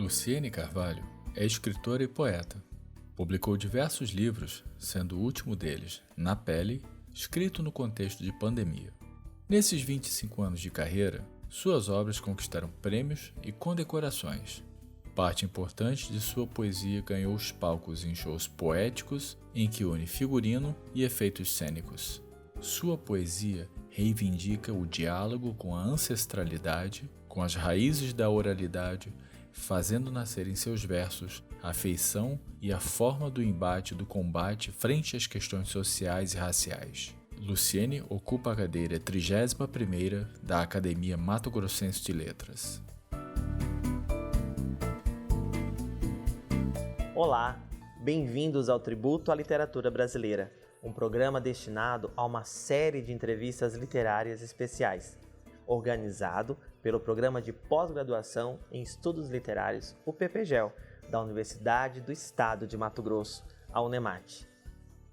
Luciene Carvalho é escritora e poeta. Publicou diversos livros, sendo o último deles, Na Pele, escrito no contexto de pandemia. Nesses 25 anos de carreira, suas obras conquistaram prêmios e condecorações. Parte importante de sua poesia ganhou os palcos em shows poéticos em que une figurino e efeitos cênicos. Sua poesia reivindica o diálogo com a ancestralidade, com as raízes da oralidade, fazendo nascer em seus versos a afeição e a forma do embate do combate frente às questões sociais e raciais. Luciene ocupa a cadeira 31ª da Academia Mato Grossense de Letras. Olá, bem-vindos ao Tributo à Literatura Brasileira, um programa destinado a uma série de entrevistas literárias especiais, organizado pelo Programa de Pós-Graduação em Estudos Literários, o PPGEL, da Universidade do Estado de Mato Grosso, a UNEMAT.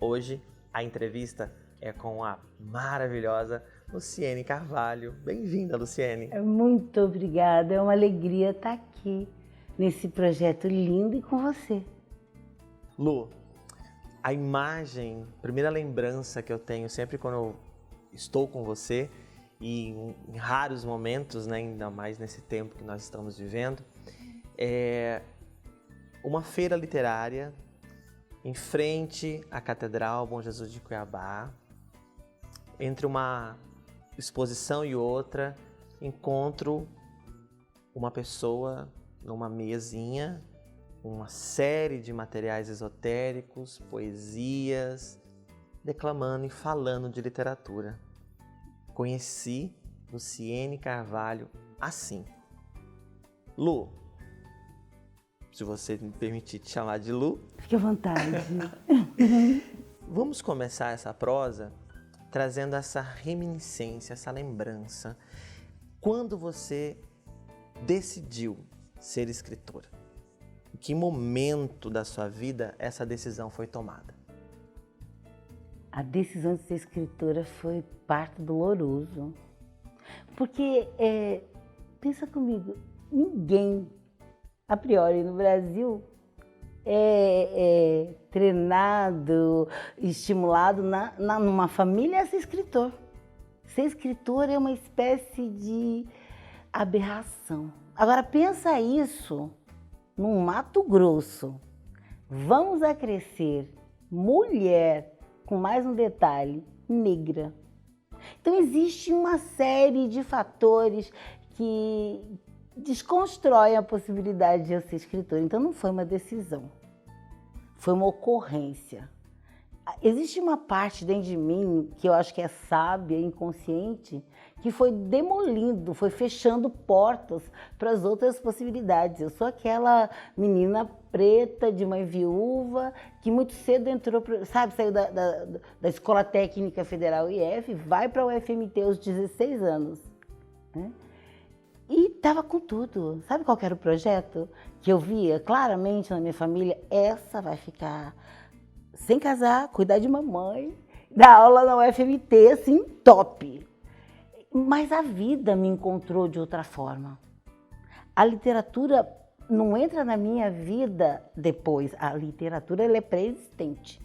Hoje, a entrevista é com a maravilhosa Luciene Carvalho. Bem-vinda, Luciene. Muito obrigada, é uma alegria estar aqui nesse projeto lindo e com você. Lu, a primeira lembrança que eu tenho sempre quando eu estou com você, e em raros momentos, né, ainda mais nesse tempo que nós estamos vivendo, é uma feira literária em frente à Catedral Bom Jesus de Cuiabá. Entre uma exposição e outra, encontro uma pessoa numa mesinha, uma série de materiais esotéricos, poesias, declamando e falando de literatura. Conheci Luciene Carvalho assim. Lu, se você me permitir te chamar de Lu. Fique à vontade. Vamos começar essa prosa trazendo essa reminiscência, essa lembrança. Quando você decidiu ser escritora? Em que momento da sua vida essa decisão foi tomada? A decisão de ser escritora foi parto doloroso. Porque, pensa comigo, ninguém, a priori, no Brasil, é treinado, estimulado numa família a ser escritor. Ser escritor é uma espécie de aberração. Agora, pensa isso num Mato Grosso. Vamos a crescer mulher, com mais um detalhe, negra. Então existe uma série de fatores que desconstroem a possibilidade de eu ser escritora. Então não foi uma decisão, foi uma ocorrência. Existe uma parte dentro de mim que eu acho que é sábia, inconsciente, que foi demolindo, foi fechando portas para as outras possibilidades. Eu sou aquela menina preta, de mãe viúva, que muito cedo entrou, saiu da Escola Técnica Federal IF, vai para o UFMT aos 16 anos. Né? E estava com tudo. Sabe qual que era o projeto? Que eu via claramente na minha família, essa vai ficar sem casar, cuidar de mamãe, dar aula na UFMT, assim, top. Mas a vida me encontrou de outra forma. A literatura não entra na minha vida depois, a literatura ela é pré-existente.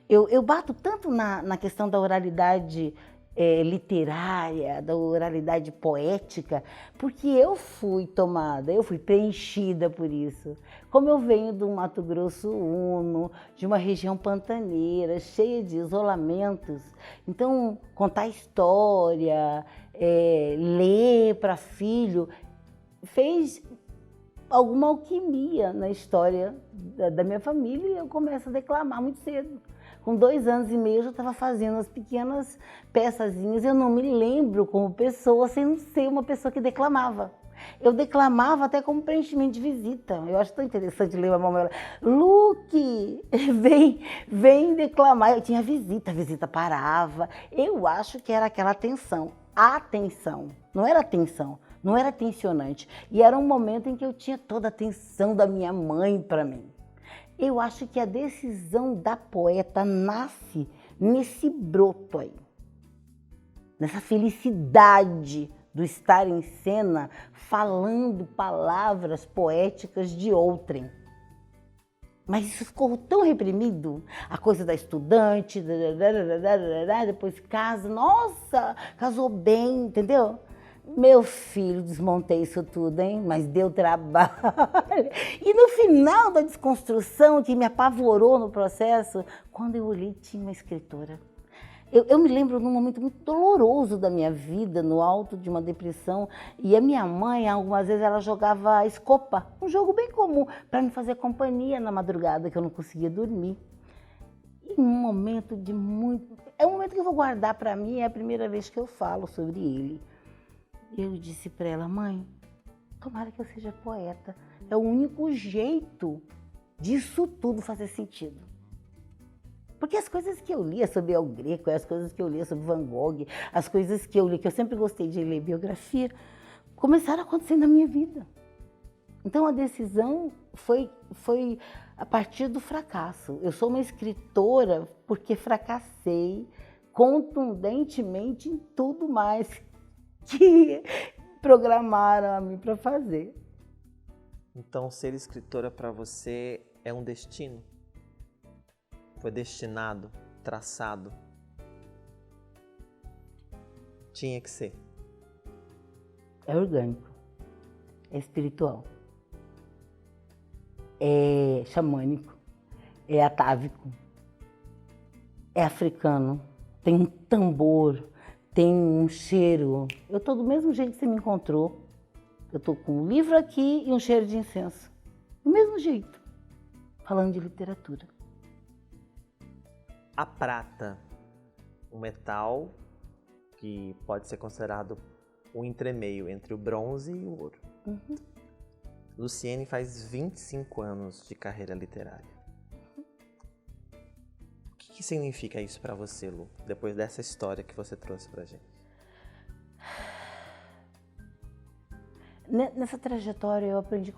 Eu bato tanto na questão da oralidade literária, da oralidade poética, porque eu fui tomada, eu fui preenchida por isso. Como eu venho do Mato Grosso Uno, de uma região pantaneira, cheia de isolamentos, então contar história, ler para filho, fez alguma alquimia na história da minha família e eu começo a declamar muito cedo. Com 2 anos e meio eu já estava fazendo as pequenas peçazinhas. Eu não me lembro como pessoa, sem ser uma pessoa que declamava. Eu declamava até como preenchimento de visita. Eu acho tão interessante ler a mamãe. Luque, vem declamar. Eu tinha visita, a visita parava. Eu acho que era aquela atenção. Atenção, não era atenção. Não era tensionante. E era um momento em que eu tinha toda a atenção da minha mãe para mim. Eu acho que a decisão da poeta nasce nesse broto aí. Nessa felicidade do estar em cena falando palavras poéticas de outrem. Mas isso ficou tão reprimido, a coisa da estudante, depois casa, nossa, casou bem, entendeu? Meu filho, desmontei isso tudo, hein? Mas deu trabalho. E no final da desconstrução, que me apavorou no processo, quando eu olhei, tinha uma escritora. Eu me lembro de um momento muito doloroso da minha vida, no alto de uma depressão, e a minha mãe, algumas vezes, ela jogava escopa, um jogo bem comum, para me fazer companhia na madrugada, que eu não conseguia dormir. E um momento de muito... É um momento que eu vou guardar para mim, é a primeira vez que eu falo sobre ele. Eu disse para ela, mãe, tomara que eu seja poeta, é o único jeito disso tudo fazer sentido. Porque as coisas que eu lia sobre El Greco, as coisas que eu lia sobre Van Gogh, as coisas que eu li, que eu sempre gostei de ler biografia, começaram a acontecer na minha vida. Então a decisão foi a partir do fracasso. Eu sou uma escritora porque fracassei contundentemente em tudo mais que programaram a mim para fazer. Então, ser escritora para você é um destino? Foi destinado, traçado? Tinha que ser? É orgânico, é espiritual, é xamânico, é atávico, é africano, tem um tambor, tem um cheiro. Eu tô do mesmo jeito que você me encontrou. Eu tô com um livro aqui e um cheiro de incenso. Do mesmo jeito, falando de literatura. A prata, um metal que pode ser considerado o entremeio entre o bronze e o ouro. Uhum. Luciene faz 25 anos de carreira literária. O que significa isso para você, Lu, depois dessa história que você trouxe pra gente? Nessa trajetória eu aprendi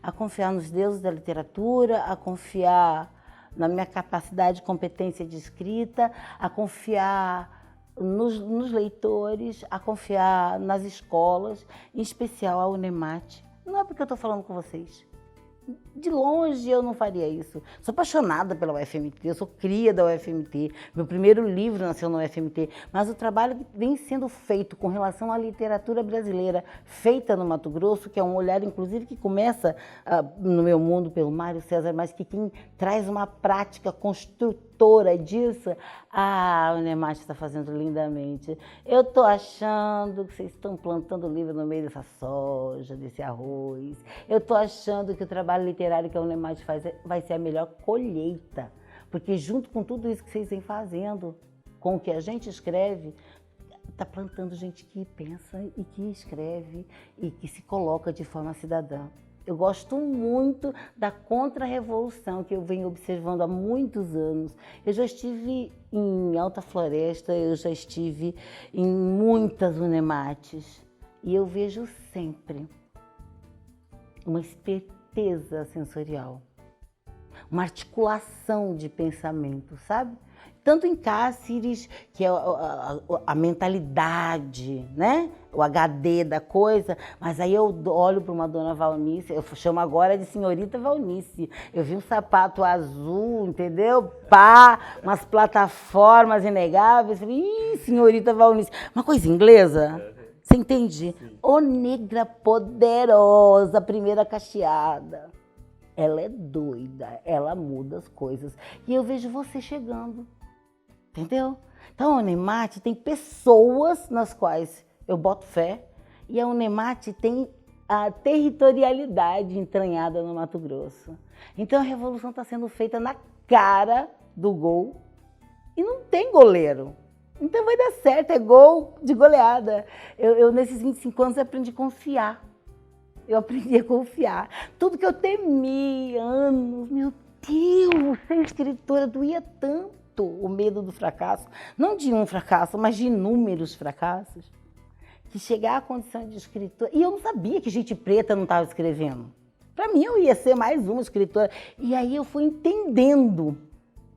a confiar nos deuses da literatura, a confiar na minha capacidade e competência de escrita, a confiar nos leitores, a confiar nas escolas, em especial a Unemate. Não é porque eu estou falando com vocês. De longe eu não faria isso. Sou apaixonada pela UFMT, eu sou cria da UFMT. Meu primeiro livro nasceu na UFMT. Mas o trabalho que vem sendo feito com relação à literatura brasileira, feita no Mato Grosso, que é um olhar, inclusive, que começa no meu mundo pelo Mário César, mas que quem traz uma prática construtora disso, a Unemate está fazendo lindamente. Eu estou achando que vocês estão plantando livro no meio dessa soja, desse arroz. Eu estou achando que o trabalho literário que a Unemate faz vai ser a melhor colheita, porque junto com tudo isso que vocês vêm fazendo, com o que a gente escreve, está plantando gente que pensa e que escreve e que se coloca de forma cidadã. Eu gosto muito da contra-revolução que eu venho observando há muitos anos. Eu já estive em Alta Floresta, eu já estive em muitas Unemates e eu vejo sempre uma esperteza sensorial, uma articulação de pensamento, sabe? Tanto em Cáceres, que é a mentalidade, né? O HD da coisa, mas aí eu olho para uma dona Valnice, eu chamo agora de senhorita Valnice. Eu vi um sapato azul, entendeu? Pá, umas plataformas inegáveis. Falei, ih, senhorita Valnice. Uma coisa inglesa? Você entende? Ô negra poderosa, primeira cacheada. Ela é doida, ela muda as coisas. E eu vejo você chegando. Entendeu? Então, a Unemate tem pessoas nas quais eu boto fé e a Unemate tem a territorialidade entranhada no Mato Grosso. Então, a revolução está sendo feita na cara do gol e não tem goleiro. Então, vai dar certo, é gol de goleada. Eu nesses 25 anos, aprendi a confiar. Eu aprendi a confiar. Tudo que eu temi anos, meu Deus, ser escritora doía tanto. O medo do fracasso, não de um fracasso, mas de inúmeros fracassos, que chegar à condição de escritora, e eu não sabia que gente preta não estava escrevendo. Para mim, eu ia ser mais uma escritora. E aí eu fui entendendo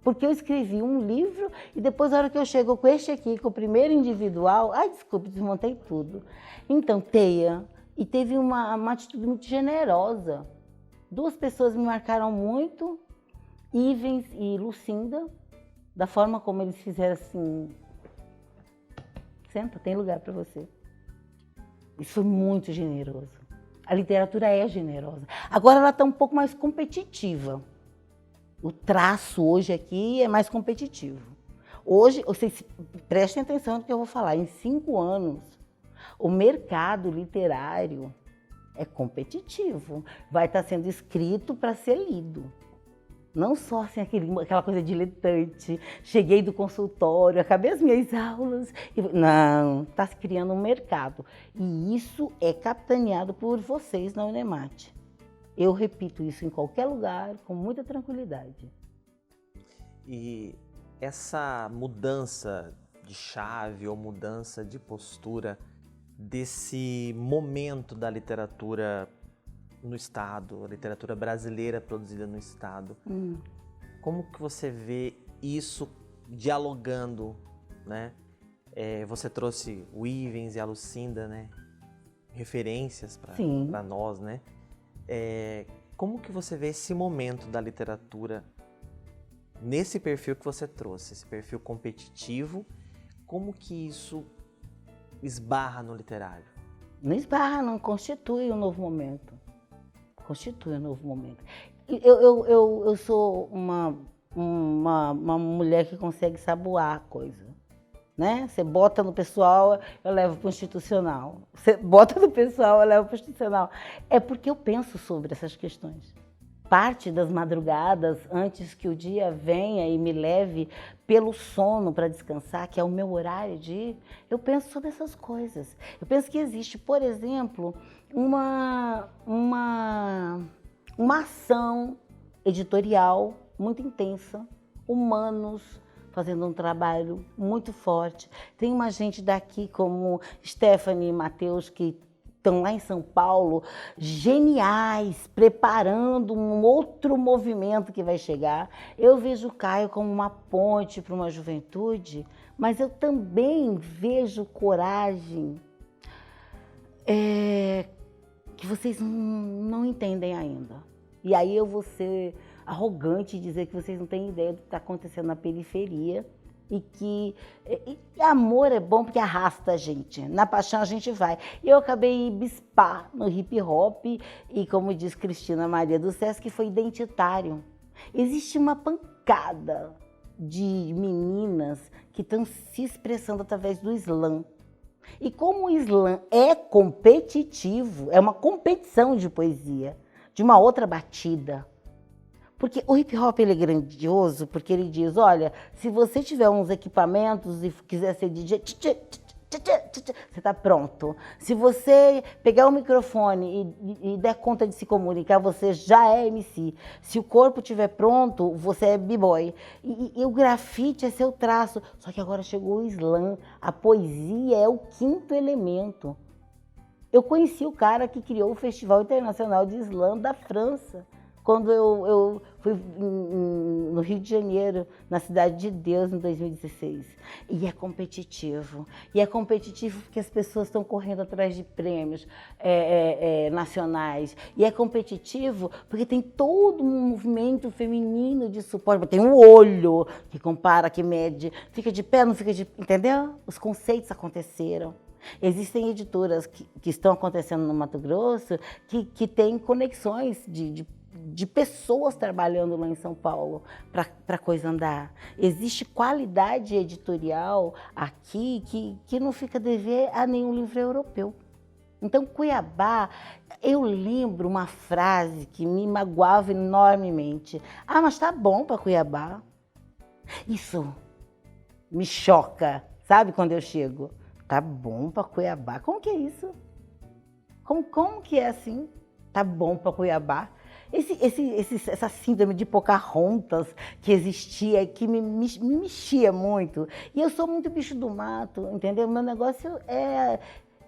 Porque eu escrevi um livro e depois, na hora que eu chego com este aqui, com o primeiro individual, ai, desculpe, desmontei tudo. Então, Teia, e teve uma atitude muito generosa. 2 pessoas me marcaram muito, Ivens e Lucinda, da forma como eles fizeram assim, senta, tem lugar para você. Isso foi muito generoso. A literatura é generosa. Agora ela está um pouco mais competitiva. O traço hoje aqui é mais competitivo. Hoje, vocês prestem atenção no que eu vou falar, em 5 anos, o mercado literário é competitivo. Vai estar sendo escrito para ser lido. Não só assim, aquela coisa diletante, cheguei do consultório, acabei as minhas aulas. Não, está se criando um mercado. E isso é capitaneado por vocês na Unemate. Eu repito isso em qualquer lugar, com muita tranquilidade. E essa mudança de chave ou mudança de postura desse momento da literatura no Estado, a literatura brasileira produzida no Estado, como que você vê isso dialogando, né? Você trouxe o Ivens e a Lucinda, né? Referências para nós, né? Como que você vê esse momento da literatura nesse perfil que você trouxe, esse perfil competitivo, como que isso esbarra no literário? Não esbarra, não, constitui um novo momento. Constitui um novo momento. Eu sou uma mulher que consegue saboar a coisa. Né? Você bota no pessoal, eu levo para o institucional. Você bota no pessoal, eu levo para o institucional. É porque eu penso sobre essas questões. Parte das madrugadas, antes que o dia venha e me leve pelo sono para descansar, que é o meu horário de ir, eu penso sobre essas coisas. Eu penso que existe, por exemplo, uma ação editorial muito intensa, humanos, fazendo um trabalho muito forte. Tem uma gente daqui como Stephanie e Matheus que estão lá em São Paulo, geniais, preparando um outro movimento que vai chegar. Eu vejo o Caio como uma ponte para uma juventude, mas eu também vejo coragem que vocês não entendem ainda. E aí eu vou ser arrogante e dizer que vocês não têm ideia do que está acontecendo na periferia e que amor é bom porque arrasta a gente, na paixão a gente vai. Eu acabei bispar no hip hop e, como diz Cristina Maria do Sesc, foi identitário. Existe uma pancada de meninas que estão se expressando através do slam. E como o slam é competitivo, é uma competição de poesia, de uma outra batida. Porque o hip hop ele é grandioso, porque ele diz, olha, se você tiver uns equipamentos e quiser ser DJ, você está pronto. Se você pegar o microfone e der conta de se comunicar, você já é MC. Se o corpo estiver pronto, você é b-boy. E o grafite é seu traço. Só que agora chegou o slam, a poesia é o 5º elemento. Eu conheci o cara que criou o Festival Internacional de Slam da França. Quando eu fui no Rio de Janeiro, na Cidade de Deus, em 2016. E é competitivo. E é competitivo porque as pessoas estão correndo atrás de prêmios nacionais. E é competitivo porque tem todo um movimento feminino de suporte. Tem um olho que compara, que mede. Fica de pé, não fica de pé. Entendeu? Os conceitos aconteceram. Existem editoras que estão acontecendo no Mato Grosso que têm conexões de pessoas trabalhando lá em São Paulo para a coisa andar. Existe qualidade editorial aqui que não fica a dever a nenhum livro europeu. Então, Cuiabá, eu lembro uma frase que me magoava enormemente. Ah, mas tá bom para Cuiabá. Isso me choca, sabe, quando eu chego. Tá bom para Cuiabá. Como que é isso? Como que é assim? Tá bom para Cuiabá? Essa síndrome de Pocahontas que existia, que me mexia muito. E eu sou muito bicho do mato, entendeu? Meu negócio é...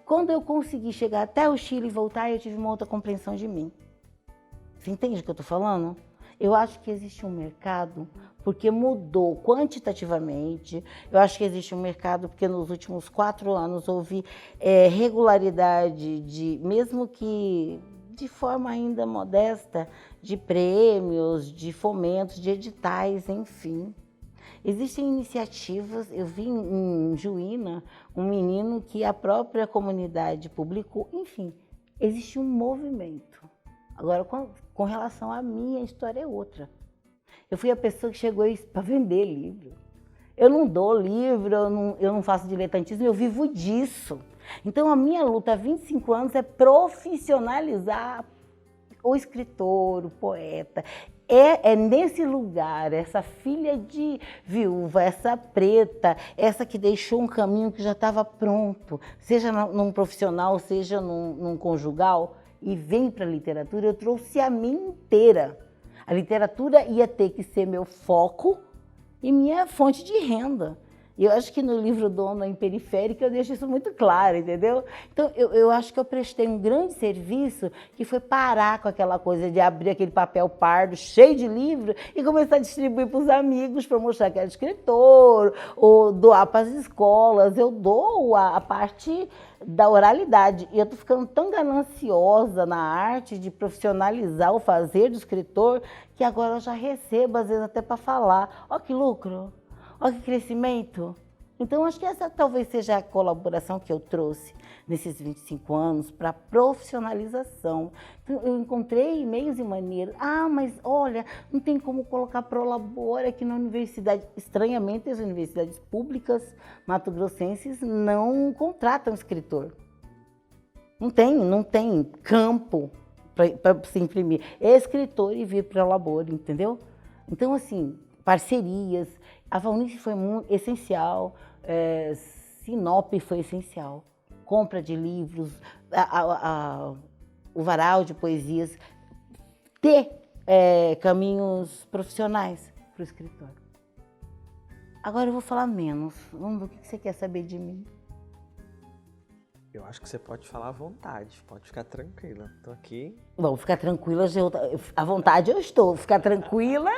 Quando eu consegui chegar até o Chile e voltar, eu tive uma outra compreensão de mim. Você entende o que eu tô falando? Eu acho que existe um mercado porque mudou quantitativamente. Eu acho que existe um mercado porque nos últimos 4 anos houve regularidade, mesmo que de forma ainda modesta, de prêmios, de fomentos, de editais, enfim. Existem iniciativas, eu vi em Juína um menino que a própria comunidade publicou, enfim, existe um movimento. Agora, com relação à minha história é outra. Eu fui a pessoa que chegou para vender livro. Eu não dou livro, eu não faço diletantismo, eu vivo disso. Então, a minha luta há 25 anos é profissionalizar o escritor, o poeta. É nesse lugar, essa filha de viúva, essa preta, essa que deixou um caminho que já estava pronto, seja num profissional, seja num conjugal, e vem para a literatura, eu trouxe a minha inteira. A literatura ia ter que ser meu foco e minha fonte de renda. E eu acho que no livro Dona em Periférica eu deixo isso muito claro, entendeu? Então, eu acho que eu prestei um grande serviço que foi parar com aquela coisa de abrir aquele papel pardo cheio de livro e começar a distribuir para os amigos para mostrar que era escritor, ou doar para as escolas. Eu dou a parte da oralidade. E eu estou ficando tão gananciosa na arte de profissionalizar o fazer do escritor que agora eu já recebo, às vezes, até para falar. Ó que lucro! Olha que crescimento. Então, acho que essa talvez seja a colaboração que eu trouxe nesses 25 anos para a profissionalização. Então, eu encontrei meios e maneiras. Ah, mas olha, não tem como colocar Prolabora aqui na universidade. Estranhamente, as universidades públicas mato-grossenses não contratam escritor. Não tem campo para se imprimir. É escritor e vir Prolabora, entendeu? Então, assim, parcerias. A Valnice foi essencial, Sinop foi essencial, compra de livros, o varal de poesias, ter caminhos profissionais para o escritor. Agora eu vou falar menos, vamos ver o que você quer saber de mim. Eu acho que você pode falar à vontade, pode ficar tranquila, tô aqui. Bom, ficar tranquila, à vontade eu estou, ficar tranquila...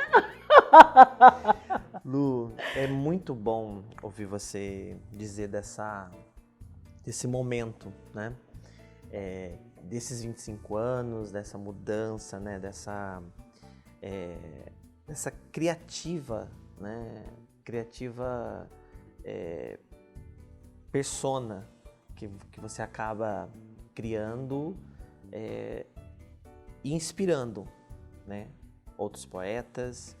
Lu, é muito bom ouvir você dizer desse momento, né? Desses 25 anos, dessa mudança, né? Dessa criativa, né? Criativa persona que você acaba criando e inspirando, né? Outros poetas.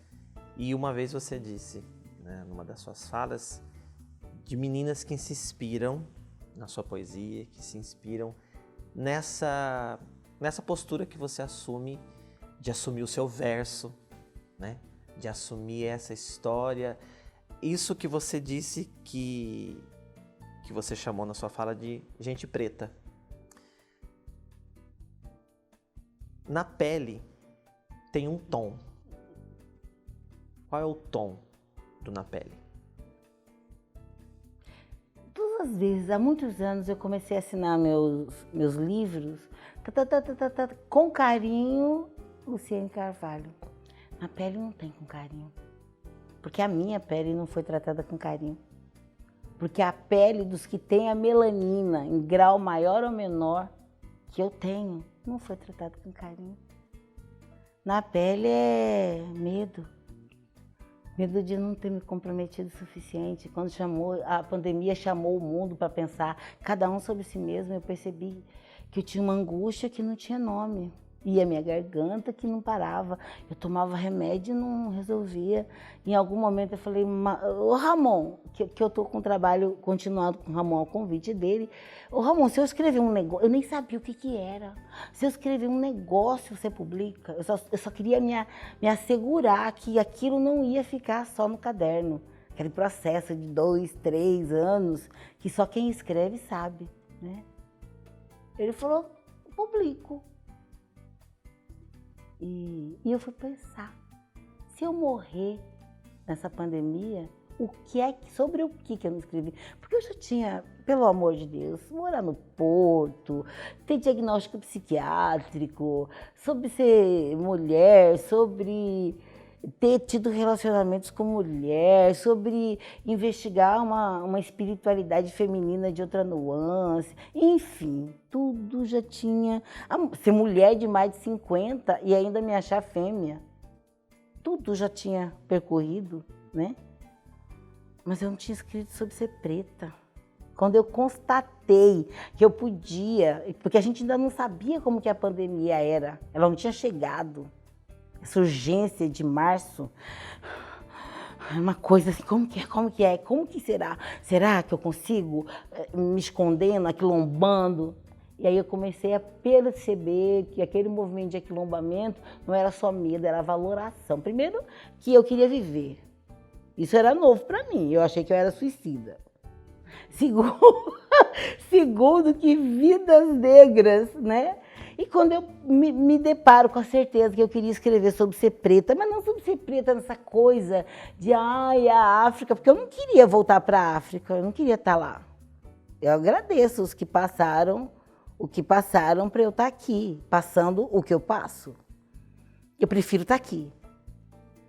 E uma vez você disse, né, numa das suas falas, de meninas que se inspiram na sua poesia, que se inspiram nessa postura que você assume, de assumir o seu verso, né, de assumir essa história. Isso que você disse que você chamou na sua fala de gente preta. Na pele tem um tom. Qual é o tom do Na Pele? Todas as vezes, há muitos anos, eu comecei a assinar meus livros com carinho, Luciane Carvalho. Na pele não tem com carinho, porque a minha pele não foi tratada com carinho. Porque a pele dos que têm a melanina em grau maior ou menor que eu tenho, não foi tratada com carinho. Na pele é medo. Medo de não ter me comprometido o suficiente. Quando a pandemia chamou o mundo para pensar, cada um sobre si mesmo, eu percebi que eu tinha uma angústia que não tinha nome. E a minha garganta que não parava. Eu tomava remédio e não resolvia. Em algum momento eu falei, ô Ramon, que eu estou com um trabalho continuado com o Ramon, ao convite dele. Ô Ramon, se eu escrever um negócio, eu nem sabia o que era. Se eu escrever um negócio, você publica. Eu só queria me assegurar que aquilo não ia ficar só no caderno. Aquele processo de 2, 3 anos, que só quem escreve sabe, né? Ele falou, publico. E eu fui pensar, se eu morrer nessa pandemia, sobre o que eu não escrevi. Porque eu já tinha, pelo amor de Deus, morar no Porto, ter diagnóstico psiquiátrico, sobre ser mulher, sobre ter tido relacionamentos com mulher, sobre investigar uma espiritualidade feminina de outra nuance, enfim, tudo já tinha. Ser mulher de mais de 50 e ainda me achar fêmea, tudo já tinha percorrido, né? Mas eu não tinha escrito sobre ser preta. Quando eu constatei que eu podia, porque a gente ainda não sabia como que a pandemia era, ela não tinha chegado. Essa urgência de março, uma coisa assim, como que será? Será que eu consigo me escondendo, aquilombando? E aí eu comecei a perceber que aquele movimento de aquilombamento não era só medo, era valoração. Primeiro, que eu queria viver. Isso era novo para mim, eu achei que eu era suicida. Segundo que vidas negras, né? E quando eu me deparo com a certeza que eu queria escrever sobre ser preta, mas não sobre ser preta nessa coisa de, a África, porque eu não queria voltar para a África, eu não queria estar lá. Eu agradeço os que passaram, o que passaram para eu estar aqui, passando o que eu passo. Eu prefiro estar aqui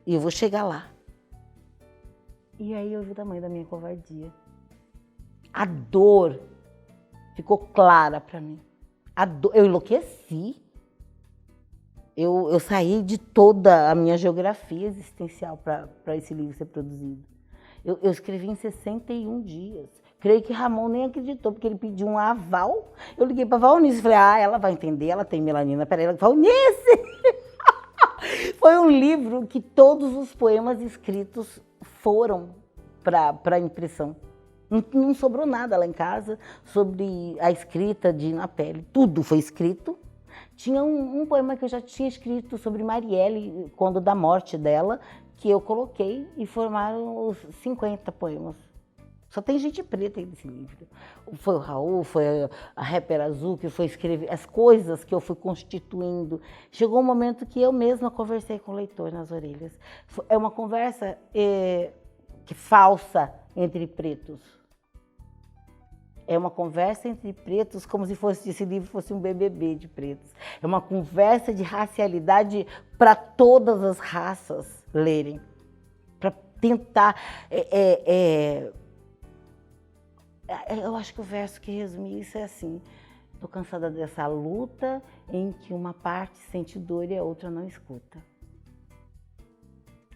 e eu vou chegar lá. E aí eu vi o tamanho da minha covardia. A dor ficou clara para mim. Eu enlouqueci. Eu saí de toda a minha geografia existencial para esse livro ser produzido. Eu escrevi em 61 dias. Creio que Ramon nem acreditou, porque ele pediu um aval. Eu liguei para a Valnice e falei, ela vai entender, ela tem melanina. Peraí, ela falou, Valnice! Foi um livro que todos os poemas escritos foram para a impressão. Não sobrou nada lá em casa sobre a escrita de Na Pele. Tudo foi escrito. Tinha um poema que eu já tinha escrito sobre Marielle, quando da morte dela, que eu coloquei e formaram os 50 poemas. Só tem gente preta aí nesse livro. Foi o Raul, foi a Rapper Azul que foi escrever as coisas que eu fui constituindo. Chegou um momento que eu mesma conversei com o leitor nas orelhas. É uma conversa falsa entre pretos. É uma conversa entre pretos, como se esse livro fosse um BBB de pretos. É uma conversa de racialidade para todas as raças lerem. Para tentar... eu acho que o verso que resume isso é assim: estou cansada dessa luta em que uma parte sente dor e a outra não escuta.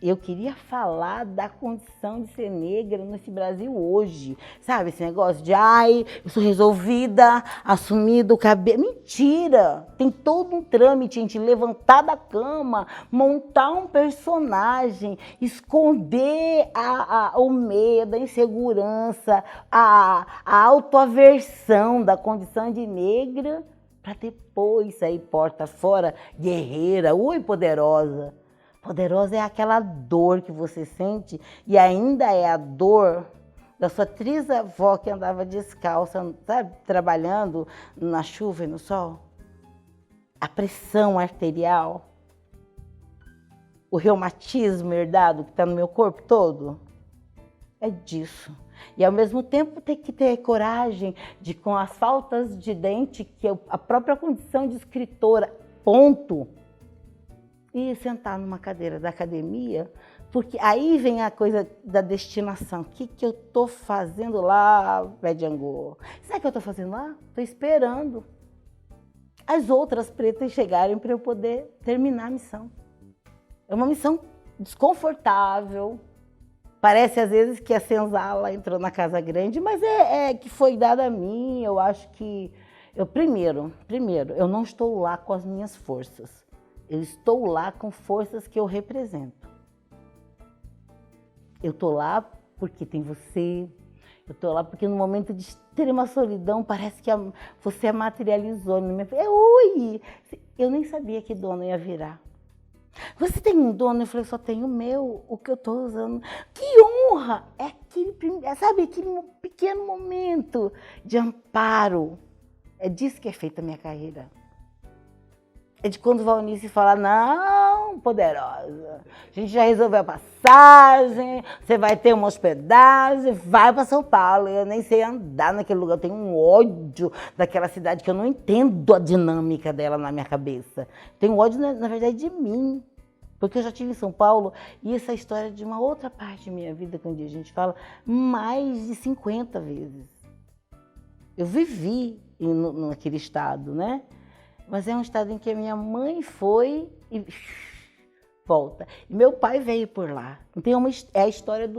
Eu queria falar da condição de ser negra nesse Brasil hoje. Sabe, esse negócio de, eu sou resolvida, assumida o cabelo. Mentira! Tem todo um trâmite, a gente levantar da cama, montar um personagem, esconder o medo, a insegurança, a autoaversão da condição de negra, para depois sair porta fora, guerreira, poderosa. Poderosa é aquela dor que você sente e ainda é a dor da sua trisavó que andava descalça, sabe, trabalhando na chuva e no sol. A pressão arterial, o reumatismo herdado que está no meu corpo todo. É disso. E ao mesmo tempo tem que ter coragem de, com as faltas de dente, que é a própria condição de escritora, ponto, e sentar numa cadeira da academia, porque aí vem a coisa da destinação. O que eu estou fazendo lá, Pé de Angô? Sabe o que eu estou fazendo lá? Estou esperando as outras pretas chegarem para eu poder terminar a missão. É uma missão desconfortável. Parece às vezes que a senzala entrou na casa grande, mas é que foi dada a mim. Eu acho que primeiro, eu não estou lá com as minhas forças. Eu estou lá com forças que eu represento. Eu estou lá porque tem você. Eu estou lá porque no momento de extrema solidão parece que você materializou. Oi! Eu nem sabia que dono ia virar. Você tem um dono? Eu falei, só tenho o meu, o que eu estou usando. Que honra! É aquele pequeno momento de amparo. É disso que é feita a minha carreira. é de quando o Valnice fala, não, poderosa, a gente já resolveu a passagem, você vai ter uma hospedagem, vai para São Paulo. Eu nem sei andar naquele lugar, eu tenho um ódio daquela cidade que eu não entendo a dinâmica dela na minha cabeça. Tenho ódio, na verdade, de mim, porque eu já estive em São Paulo e essa história de uma outra parte da minha vida, que um dia a gente fala, mais de 50 vezes. Eu vivi naquele estado, né? Mas é um estado em que a minha mãe foi e volta. E meu pai veio por lá. Então é a história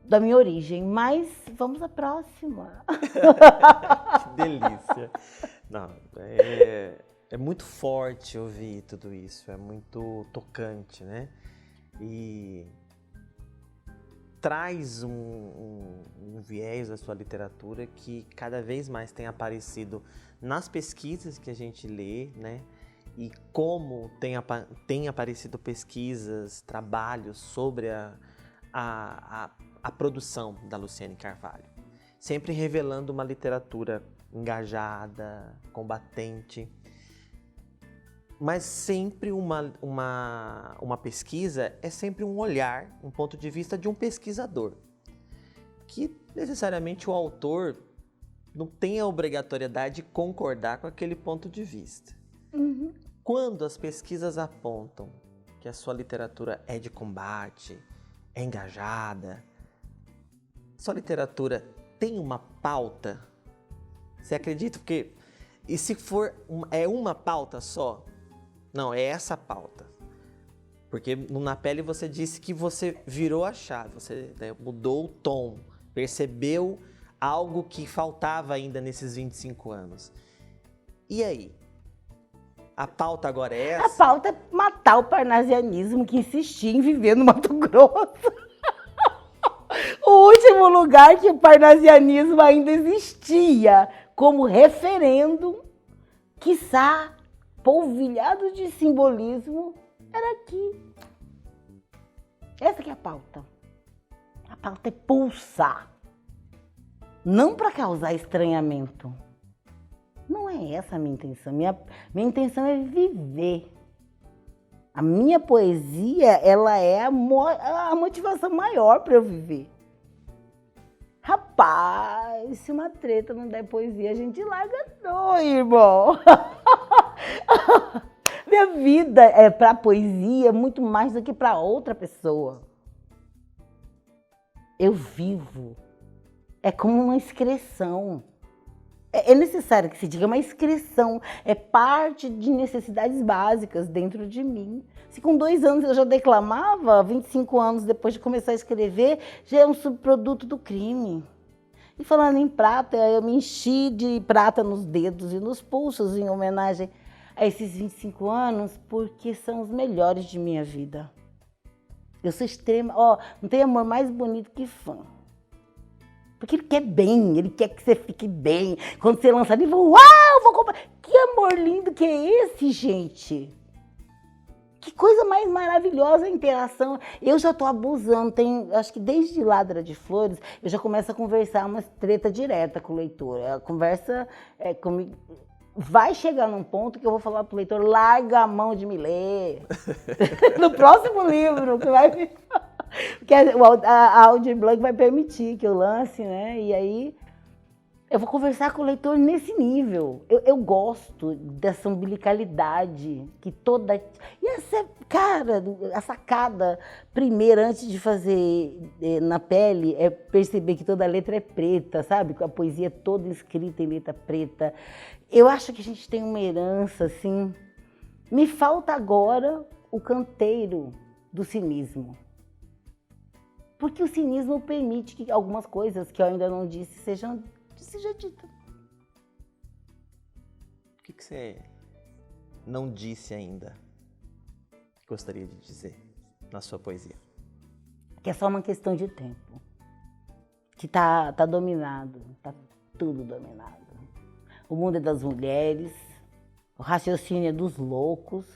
da minha origem. Mas vamos à próxima. Que delícia. Não, é muito forte ouvir tudo isso. É muito tocante, né? E traz um viés da sua literatura que cada vez mais tem aparecido nas pesquisas que a gente lê, né? E como tem aparecido pesquisas, trabalhos sobre a produção da Luciane Carvalho. Sempre revelando uma literatura engajada, combatente, mas sempre uma pesquisa é sempre um olhar, um ponto de vista de um pesquisador, que necessariamente o autor não tem a obrigatoriedade de concordar com aquele ponto de vista. Uhum. Quando as pesquisas apontam que a sua literatura é de combate, é engajada, sua literatura tem uma pauta, você acredita? Porque, e se for uma pauta só? Não, é essa pauta. Porque Na Pele você disse que você virou a chave, você, né, mudou o tom, percebeu algo que faltava ainda nesses 25 anos. E aí? A pauta agora é essa? A pauta é matar o parnasianismo que insistia em viver no Mato Grosso. O último lugar que o parnasianismo ainda existia como referendo, quiçá polvilhado de simbolismo, era aqui. Essa que é a pauta. A pauta é pulsar. Não para causar estranhamento. Não é essa a minha intenção. Minha intenção é viver. A minha poesia, ela é a motivação maior para eu viver. Rapaz, se uma treta não der poesia, a gente larga não, irmão. Minha vida é para poesia muito mais do que para outra pessoa. Eu vivo. É como uma excreção. É necessário que se diga uma excreção. É parte de necessidades básicas dentro de mim. Se com 2 anos eu já declamava, 25 anos depois de começar a escrever, já é um subproduto do crime. E falando em prata, eu me enchi de prata nos dedos e nos pulsos em homenagem a esses 25 anos, porque são os melhores de minha vida. Eu sou extrema. Não tem amor mais bonito que fã. Porque ele quer bem, ele quer que você fique bem. Quando você lança livro, uau, vou comprar. Que amor lindo que é esse, gente? Que coisa mais maravilhosa a interação. Eu já estou abusando, acho que desde Ladra de Flores, eu já começo a conversar uma treta direta com o leitor. A conversa comigo. Vai chegar num ponto que eu vou falar pro leitor, larga a mão de me ler. No próximo livro, que vai... Porque a Aldir Blanc vai permitir que eu lance, né? E aí eu vou conversar com o leitor nesse nível. Eu gosto dessa umbilicalidade que toda... E essa, cara, a sacada primeira, antes de fazer Na Pele, é perceber que toda letra é preta, sabe? A poesia é toda escrita em letra preta. Eu acho que a gente tem uma herança, assim... Me falta agora o canteiro do cinismo. Porque o cinismo permite que algumas coisas que eu ainda não disse seja dita. O que você não disse ainda que gostaria de dizer na sua poesia? Que é só uma questão de tempo. Que tá dominado, tá tudo dominado. O mundo é das mulheres, o raciocínio é dos loucos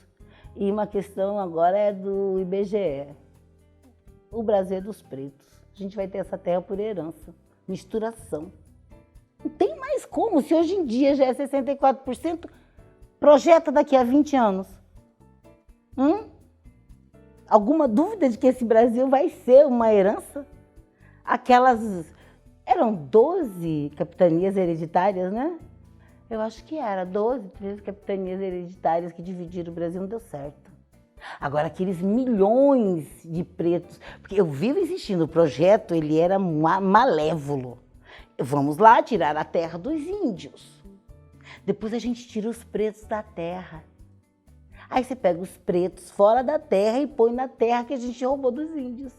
e uma questão agora é do IBGE. O Brasil é dos pretos. A gente vai ter essa terra por herança. Misturação. Não tem mais como. Se hoje em dia já é 64%, Projeta daqui a 20 anos. Alguma dúvida de que esse Brasil vai ser uma herança? Eram 12 capitanias hereditárias, né? Eu acho que era 12, 13 capitanias hereditárias que dividiram o Brasil, não deu certo. Agora, aqueles milhões de pretos, porque eu vivo insistindo, o projeto ele era malévolo. Vamos lá tirar a terra dos índios. Depois a gente tira os pretos da terra. Aí você pega os pretos fora da terra e põe na terra que a gente roubou dos índios.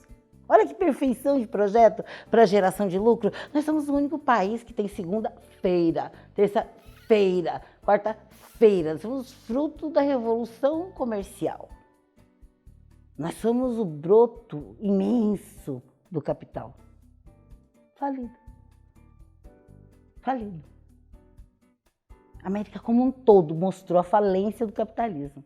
Olha que perfeição de projeto para geração de lucro. Nós somos o único país que tem segunda-feira, terça-feira, quarta-feira. Nós somos fruto da revolução comercial. Nós somos o broto imenso do capital. Falido. Falido. A América como um todo mostrou a falência do capitalismo.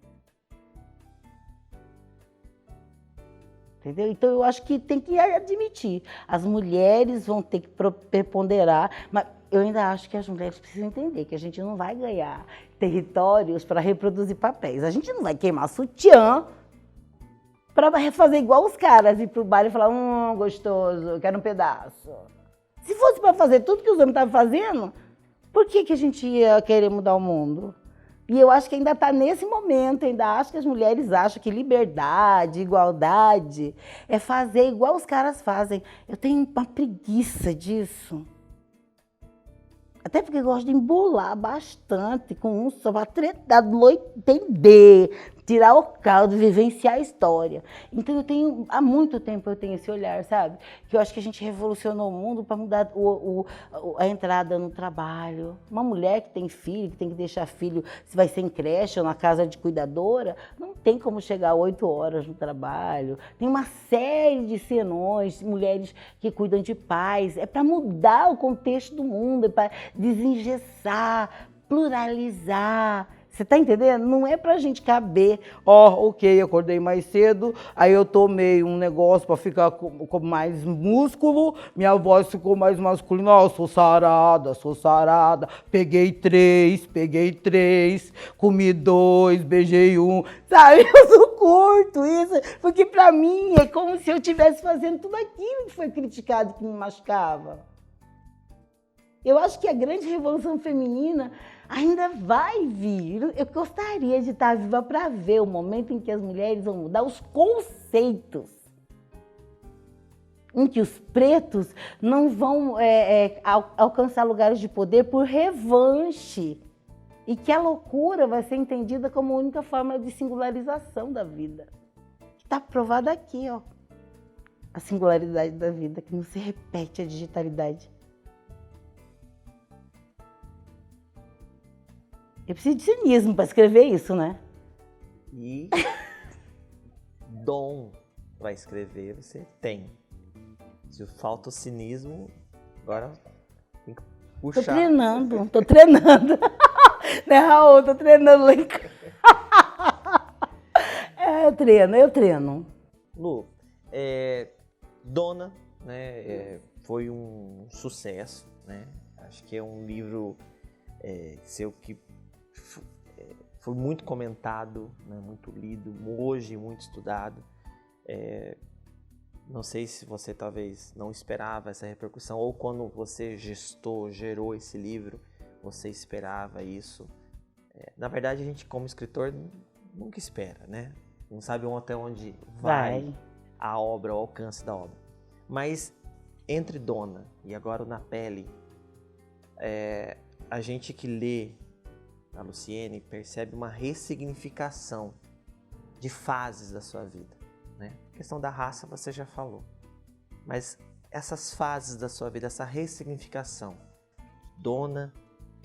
Entendeu? Então, eu acho que tem que admitir. As mulheres vão ter que preponderar, mas eu ainda acho que as mulheres precisam entender que a gente não vai ganhar territórios para reproduzir papéis. A gente não vai queimar sutiã para fazer igual os caras, ir pro bar e falar, gostoso, eu quero um pedaço. Se fosse para fazer tudo que os homens estavam fazendo, por que a gente ia querer mudar o mundo? E eu acho que ainda está nesse momento, ainda acho que as mulheres acham que liberdade, igualdade, é fazer igual os caras fazem. Eu tenho uma preguiça disso. Até porque eu gosto de embolar bastante com um só para tretar, entender, tirar o caldo, vivenciar a história. Então há muito tempo eu tenho esse olhar, sabe? Que eu acho que a gente revolucionou o mundo para mudar a entrada no trabalho. Uma mulher que tem filho, que tem que deixar filho, se vai ser em creche ou na casa de cuidadora, não tem como chegar 8 horas no trabalho. Tem uma série de senões, mulheres que cuidam de pais. É para mudar o contexto do mundo, é para desengessar, pluralizar. Você tá entendendo? Não é pra gente caber, ok, acordei mais cedo, aí eu tomei um negócio pra ficar com mais músculo, minha voz ficou mais masculina, sou sarada, peguei 3, comi 2, beijei 1, sabe? Eu sou curto isso, porque pra mim é como se eu estivesse fazendo tudo aquilo que foi criticado, que me machucava. Eu acho que a grande revolução feminina ainda vai vir. Eu gostaria de estar viva para ver o momento em que as mulheres vão mudar os conceitos. Em que os pretos não vão alcançar lugares de poder por revanche. E que a loucura vai ser entendida como a única forma de singularização da vida. Está provada aqui, a singularidade da vida, que não se repete a digitalidade. Eu preciso de cinismo para escrever isso, né? E dom para escrever você tem. Se falta o cinismo, agora tem que puxar. Tô treinando. Né, Raul? Tô treinando lá em casa. Eu treino. Lu, Dona, né, foi um sucesso, né? Acho que é um livro seu que foi muito comentado, né, muito lido, hoje muito estudado. Não sei se você talvez não esperava essa repercussão, ou quando você gerou esse livro, você esperava isso. Na verdade, a gente como escritor nunca espera, né? Não sabe até onde vai a obra, o alcance da obra. Mas entre Dona e agora o Na Pele, a gente que lê a Luciene percebe uma ressignificação de fases da sua vida, né? A questão da raça você já falou, mas essas fases da sua vida, essa ressignificação, Dona,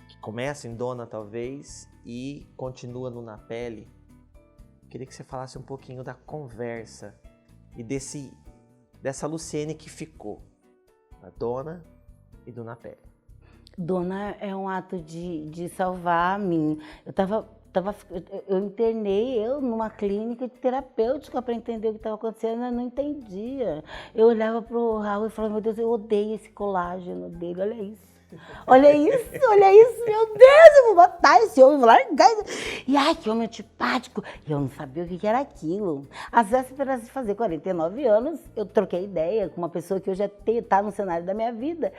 que começa em Dona talvez e continua no Na Pele, queria que você falasse um pouquinho da conversa e dessa Luciene que ficou, da Dona e do Na Pele. Dona é um ato de salvar a mim. Eu internei numa clínica terapêutica para entender o que estava acontecendo, eu não entendia. Eu olhava para o Raul e falava, meu Deus, eu odeio esse colágeno dele, olha isso. Olha isso, meu Deus, eu vou matar esse homem, vou largar. E ai, que homem antipático. E eu não sabia o que era aquilo. Às vésperas de fazer 49 anos, eu troquei ideia com uma pessoa que hoje está no cenário da minha vida.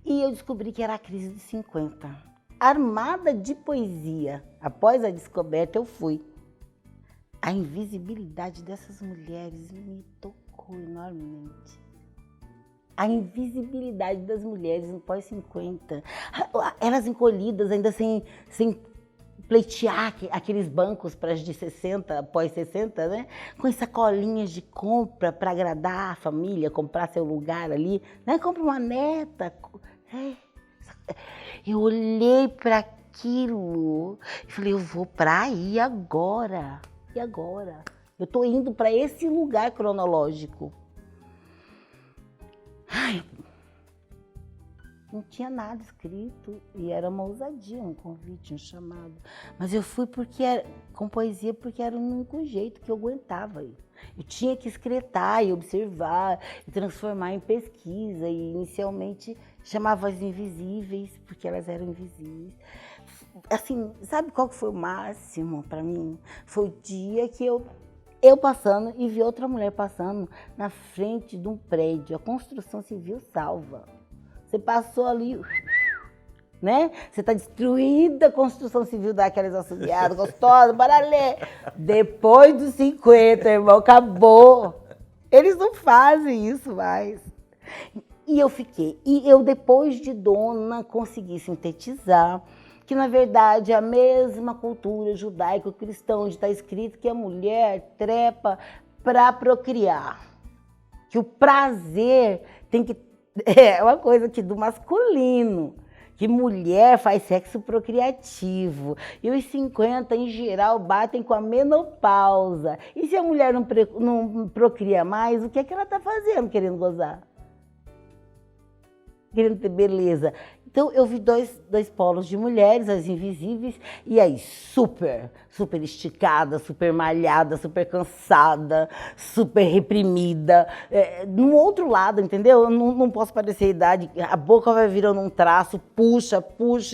E eu descobri que era a crise de 50. Armada de poesia. Após a descoberta, eu fui. A invisibilidade dessas mulheres me tocou enormemente. A invisibilidade das mulheres no pós-50. Elas encolhidas, ainda sem pleitear aqueles bancos para as de 60, pós-60, né? Com sacolinhas de compra para agradar a família, comprar seu lugar ali. Né? Compra uma neta. Eu olhei para aquilo e falei, eu vou para aí agora. E agora? Eu estou indo para esse lugar cronológico. Ai, não tinha nada escrito e era uma ousadia, um convite, um chamado. Mas eu fui com poesia porque era o único jeito que eu aguentava. Eu tinha que excretar e observar e transformar em pesquisa e inicialmente chamava as invisíveis porque elas eram invisíveis. Assim, sabe qual que foi o máximo para mim? Foi o dia que eu passando e vi outra mulher passando na frente de um prédio, a construção civil salva. Você passou ali, né? Você está destruída, a construção civil dá aquelas assobiadas gostosas, bora ler. Depois dos 50, irmão, acabou. Eles não fazem isso mais. E eu depois de Dona, consegui sintetizar que, na verdade, é a mesma cultura judaico-cristã, onde está escrito que a mulher trepa para procriar. Que o prazer tem que... É uma coisa aqui do masculino. Que mulher faz sexo procriativo. E os 50, em geral, batem com a menopausa. E se a mulher não procria mais, o que é que ela está fazendo querendo gozar? Querendo ter beleza. Então, eu vi dois polos de mulheres, as invisíveis, e aí super esticada, super malhada, super cansada, super reprimida. No outro lado, entendeu? Eu não posso parecer a idade, a boca vai virando um traço, puxa,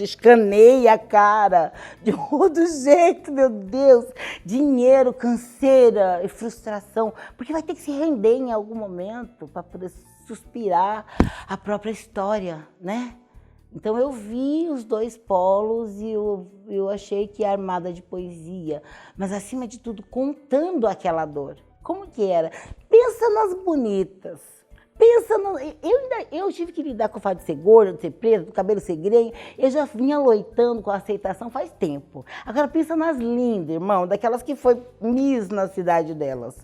escaneia a cara. De outro jeito, meu Deus. Dinheiro, canseira e frustração, porque vai ter que se render em algum momento para poder suspirar a própria história, né? Então eu vi os dois polos e eu achei que armada de poesia, mas acima de tudo contando aquela dor. Como que era? Pensa nas bonitas. Pensa no... Eu tive que lidar com o fato de ser gorda, de ser preta, do cabelo ser grenho. Eu já vinha loitando com a aceitação faz tempo. Agora pensa nas lindas, irmão, daquelas que foi Miss na cidade delas.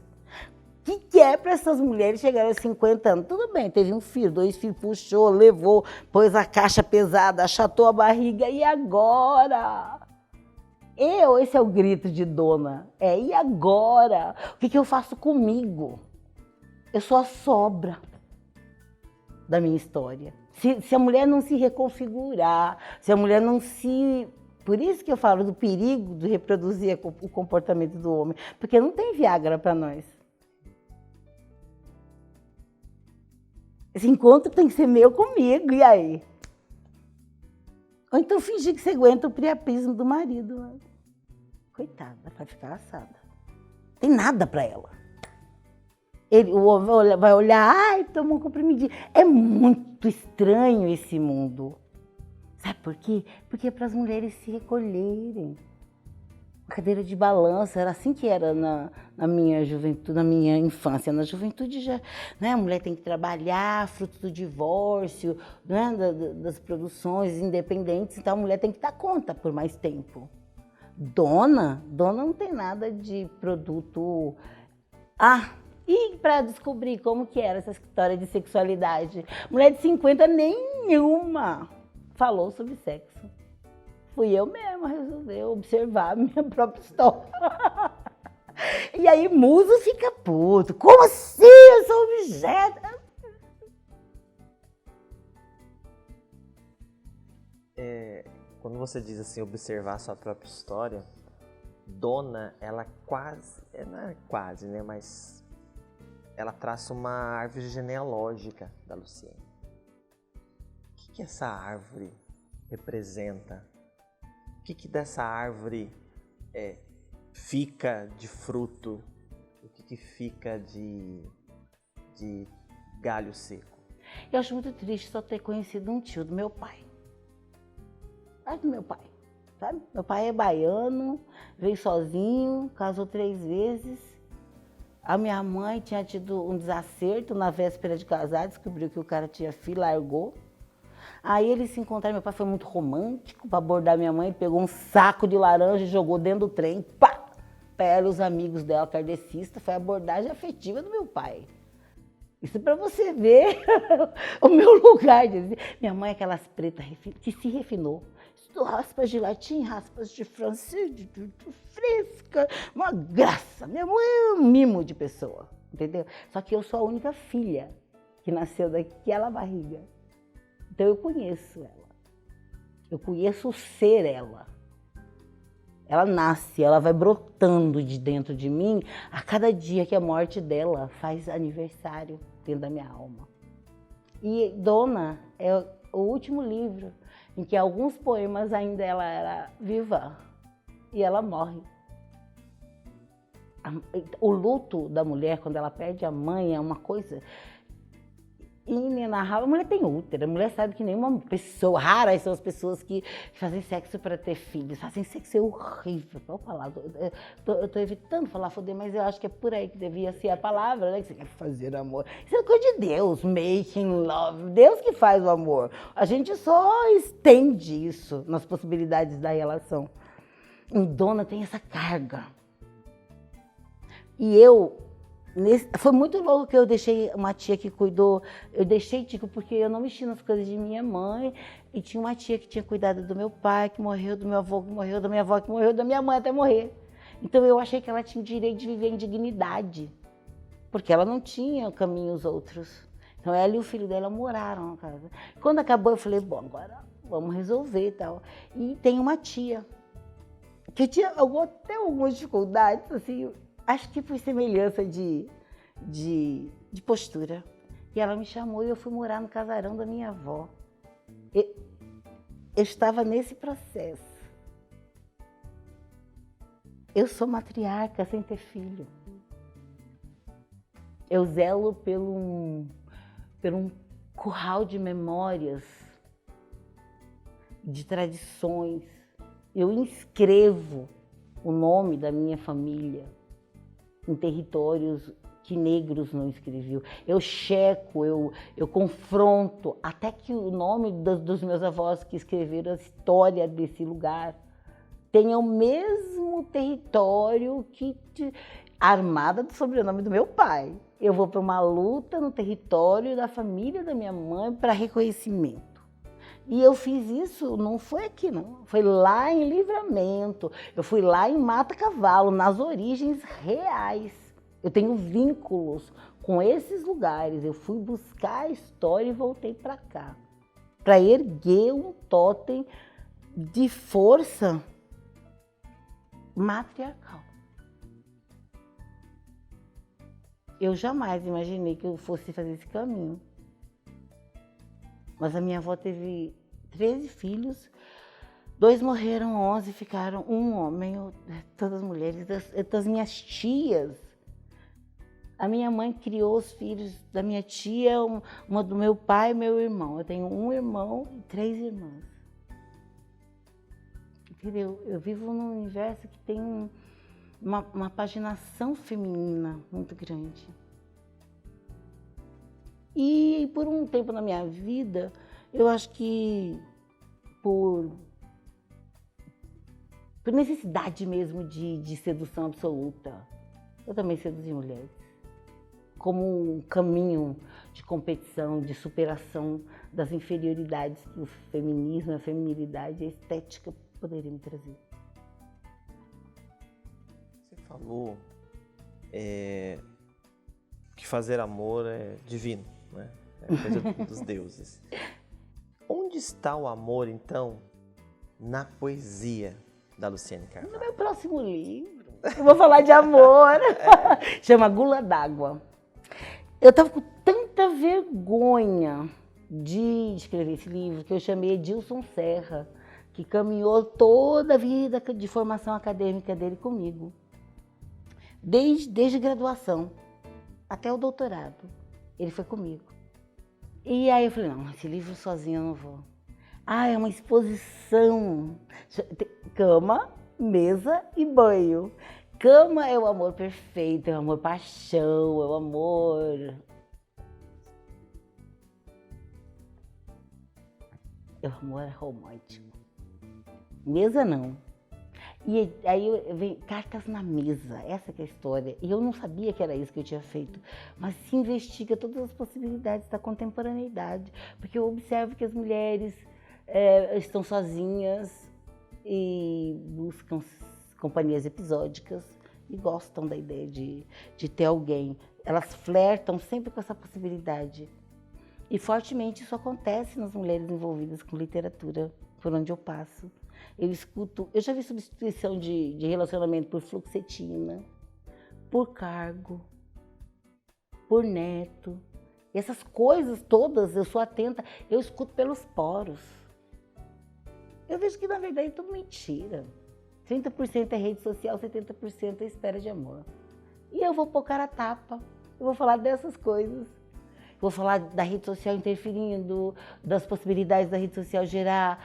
O que é para essas mulheres chegarem aos 50 anos? Tudo bem, teve um filho, 2 filhos, puxou, levou, pôs a caixa pesada, achatou a barriga. E agora? Esse é o grito de Dona. E agora? O que eu faço comigo? Eu sou a sobra da minha história. Se a mulher não se reconfigurar, se a mulher não se... Por isso que eu falo do perigo de reproduzir o comportamento do homem, porque não tem Viagra para nós. Esse encontro tem que ser meu comigo, e aí? Ou então fingir que você aguenta o priapismo do marido. Coitada, vai ficar assada. Tem nada para ela. O homem vai olhar, ai, tomou um comprimidinho. É muito estranho esse mundo. Sabe por quê? Porque é para as mulheres se recolherem. Cadeira de balanço, era assim que era na minha juventude, na minha infância. Na juventude já, né, a mulher tem que trabalhar, fruto do divórcio, né, das produções independentes, então a mulher tem que dar conta por mais tempo. Dona não tem nada de produto... E para descobrir como que era essa história de sexualidade, mulher de 50 nenhuma falou sobre sexo. Fui eu mesma resolver observar a minha própria história. E aí muso fica puto. Como assim? Eu sou objeto. Quando você diz assim, observar a sua própria história, Dona, ela quase, não é quase, né, mas ela traça uma árvore genealógica da Luciene. O que que essa árvore representa? O que dessa árvore fica de fruto? O que fica de galho seco? Eu acho muito triste só ter conhecido um tio do meu pai. Do meu pai, sabe? Meu pai é baiano, veio sozinho, casou 3 vezes. A minha mãe tinha tido um desacerto na véspera de casar, descobriu que o cara tinha filho, largou. Aí eles se encontraram, meu pai foi muito romântico para abordar minha mãe, pegou um saco de laranja e jogou dentro do trem, pá! Para ela e os amigos dela, kardecistas, foi a abordagem afetiva do meu pai. Isso para você ver o meu lugar. Minha mãe é aquelas pretas que se refinou. Estudou raspas de latim, raspas de francês, de fresca, uma graça. Minha mãe é um mimo de pessoa, entendeu? Só que eu sou a única filha que nasceu daquela barriga. Então eu conheço ela. Eu conheço o ser ela. Ela nasce, ela vai brotando de dentro de mim a cada dia que a morte dela faz aniversário dentro da minha alma. E Dona é o último livro em que alguns poemas ainda ela era viva e ela morre. O luto da mulher quando ela perde a mãe é uma coisa inenarrável. A mulher tem útero, a mulher sabe que nenhuma pessoa, raras são as pessoas que fazem sexo para ter filhos, fazem sexo é horrível. Vou falar, eu tô evitando falar foder, mas eu acho que é por aí que devia ser a palavra, né? Que você quer fazer amor. Isso é coisa de Deus, making love, Deus que faz o amor. A gente só estende isso nas possibilidades da relação. Dona tem essa carga. E foi muito louco que eu deixei uma tia que cuidou, eu deixei Tico porque eu não mexi nas coisas de minha mãe e tinha uma tia que tinha cuidado do meu pai, que morreu, do meu avô, que morreu, da minha avó, que morreu, da minha mãe até morrer. Então eu achei que ela tinha o direito de viver em dignidade, porque ela não tinha caminhos outros. Então ela e o filho dela moraram na casa. Quando acabou eu falei, bom, agora vamos resolver e tal. E tem uma tia que tinha até algumas dificuldades, assim, acho que por semelhança de postura. E ela me chamou e eu fui morar no casarão da minha avó. Eu estava nesse processo. Eu sou matriarca sem ter filho. Eu zelo por um curral de memórias, de tradições. Eu inscrevo o nome da minha família em territórios que negros não escreviam. Eu checo, eu confronto, até que o nome dos meus avós que escreveram a história desse lugar tenha o mesmo território armada do sobrenome do meu pai. Eu vou para uma luta no território da família da minha mãe para reconhecimento. E eu fiz isso, não foi aqui não, foi lá em Livramento, eu fui lá em Mata Cavalo, nas origens reais. Eu tenho vínculos com esses lugares, eu fui buscar a história e voltei para cá, para erguer um totem de força matriarcal. Eu jamais imaginei que eu fosse fazer esse caminho. Mas a minha avó teve 13 filhos, 2 morreram, 11 ficaram, um homem, todas mulheres, das minhas tias. A minha mãe criou os filhos da minha tia, uma do meu pai e meu irmão. Eu tenho um irmão e 3 irmãs. Entendeu? Eu vivo num universo que tem uma paginação feminina muito grande. E por um tempo na minha vida, eu acho que por necessidade mesmo de sedução absoluta, eu também seduzi mulheres. Como um caminho de competição, de superação das inferioridades que o feminismo, a feminilidade, a estética poderiam me trazer. Você falou que fazer amor é divino, né? É coisa dos deuses. Onde está o amor, então, na poesia da Luciane Carvalho? No meu próximo livro, eu vou falar de amor. Chama Gula d'Água. Eu estava com tanta vergonha de escrever esse livro, que eu chamei Edilson Serra, que caminhou toda a vida de formação acadêmica dele comigo, desde graduação até o doutorado, ele foi comigo. E aí eu falei, não, esse livro sozinho eu não vou. É uma exposição, cama, mesa e banho. Cama é o amor perfeito, é o amor paixão, é o amor... É o amor romântico. Mesa não. E aí vem cartas na mesa, essa que é a história. E eu não sabia que era isso que eu tinha feito, mas se investiga todas as possibilidades da contemporaneidade, porque eu observo que as mulheres estão sozinhas e buscam companhias episódicas e gostam da ideia de ter alguém. Elas flertam sempre com essa possibilidade. E fortemente isso acontece nas mulheres envolvidas com literatura, por onde eu passo. Eu já vi substituição de relacionamento por fluoxetina, por cargo, por neto. E essas coisas todas, eu sou atenta, eu escuto pelos poros. Eu vejo que na verdade é tudo mentira. 30% é rede social, 70% é espera de amor. E eu vou pôr cara a tapa, eu vou falar dessas coisas. Vou falar da rede social interferindo, das possibilidades da rede social gerar